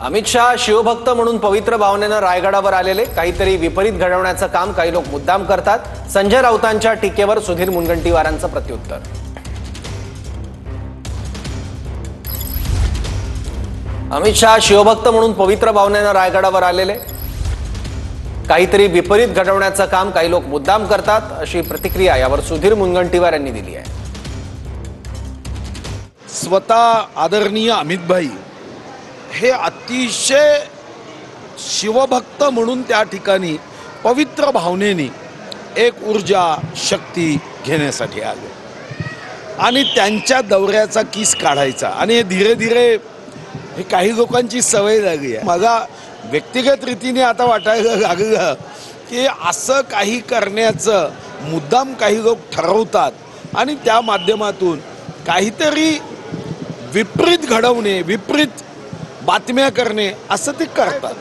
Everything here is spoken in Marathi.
अमित शाह शिवभक्त म्हणून पवित्र भावनेनं रायगडावर आलेले, काहीतरी विपरीत घडवण्याचं काम काही लोक मुद्दाम करतात। संजय राऊतांच्या टीकेवर सुधीर मुनगंटीवारांचं प्रत्युत्तर। अमित शाह शिवभक्त म्हणून पवित्र भावनेनं रायगडावर आलेले, काहीतरी विपरीत घडवण्याचं काम काही लोक मुद्दाम करतात, अशी प्रतिक्रिया यावर सुधीर मुनगंटीवार यांनी दिली आहे। स्वतः आदरणीय अमित भाई हे अतिशय शिवभक्त म्हणून त्या ठिकाणी पवित्र भावनेने एक ऊर्जा शक्ती घेण्यासाठी आले आणि त्यांच्या दौऱ्याचा किस काढायचा। आणि धीरे धीरे हे काही लोकांची सवय लागली आहे। मला व्यक्तिगत रीतीने आता वाटायला लागलं की असं काही करण्याचं मुद्दाम काही लोक ठरवतात आणि त्या माध्यमातून काहीतरी विपरीत घडवणे, विपरीत बातम्या करणे असं ते करतात।